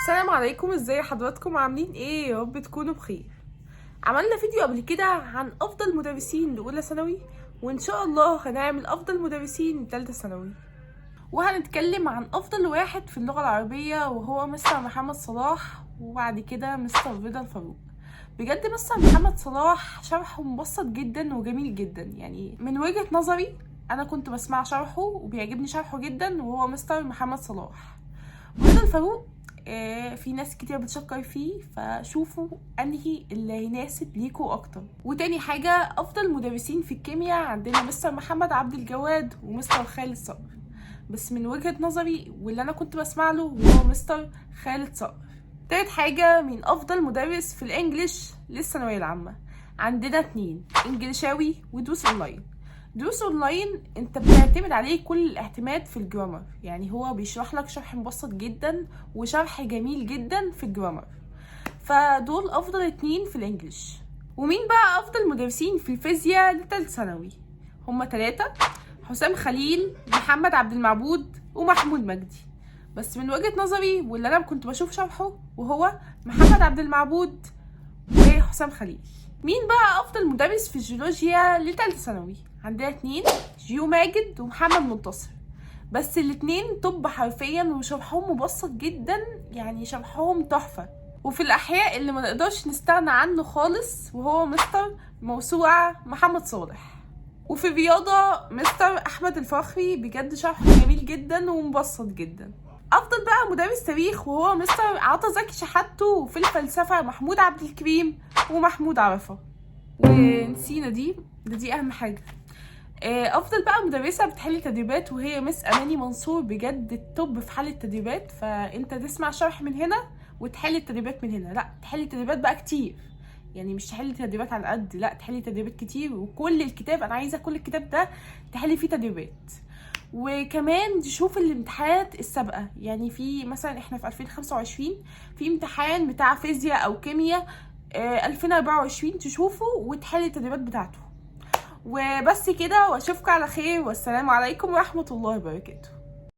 السلام عليكم، ازاي حضراتكم؟ عاملين ايه؟ يا رب تكونوا بخير. عملنا فيديو قبل كده عن افضل مدرسين لاولى ثانوي، وان شاء الله هنعمل افضل مدرسين لثالثه ثانوي، وهنتكلم عن افضل واحد في اللغه العربيه وهو مستر محمد صلاح، وبعد كده مستر رضا الفاروق. بجد مستر محمد صلاح شرحه مبسط جدا وجميل جدا، يعني من وجهة نظري انا كنت بسمع شرحه وبيعجبني شرحه جدا، وهو مستر محمد صلاح. رضا الفاروق في ناس كتير بتشكر فيه، فشوفوا انهي اللي يناسب ليكوا اكتر. وتاني حاجة، افضل مدرسين في الكيمياء عندنا مستر محمد عبد الجواد ومستر خالد صقر، بس من وجهة نظري واللي انا كنت بسمع له هو مستر خالد صقر. تالت حاجة، من افضل مدرس في الانجليش للثانوية العامة عندنا 2 انجليشاوي ودروس اونلاين. دروس اونلاين انت بتعتمد عليه كل الاعتماد في الجرامر، يعني هو بيشرح لك شرح مبسط جدا وشرح جميل جدا في الجرامر، فدول افضل 2 في الانجليش. ومين بقى افضل مدرسين في الفيزياء لتالت ثانوي؟ هما 3: حسام خليل، محمد عبد المعبود، ومحمود مجدي. بس من وجهة نظري واللي انا كنت بشوف شرحه وهو محمد عبد المعبود وحسام خليل. مين بقى افضل مدرس في الجيولوجيا لتالتة ثانوي؟ عندنا 2: جيو ماجد ومحمد منتصر، بس الاتنين طب حرفيا وشرحهم مبسط جدا، يعني شرحهم تحفة. وفي الاحياء اللي ما نقدرش نستغنى عنه خالص وهو مستر موسوعة محمد صالح. وفي الرياضة مستر احمد الفخري، بجد شرحه جميل جدا ومبسط جدا. افضل بقى مدرس تاريخ وهو مستر عطا زكي شحاته، وفي الفلسفة محمود عبد الكريم ومحمود عرفة. ونسينا دي اهم حاجة. افضل بقى مدرسة بتحل تدريبات وهي مس اماني منصور، بجد التوب في حل التدريبات، فانت تسمع شرح من هنا وتحل التدريبات من هنا، لا تحل التدريبات بقى كتير، يعني مش تحلي تدريبات على قد، لا تحلي تدريبات كتير، وكل الكتاب انا عايزه كل الكتاب ده تحلي فيه تدريبات. وكمان تشوف الامتحانات السابقه، يعني في مثلا احنا في 2025 في امتحان بتاع فيزياء او كيمياء 2024 تشوفه وتحلي التدريبات بتاعته. وبس كده، واشوفكم على خير، والسلام عليكم ورحمه الله وبركاته.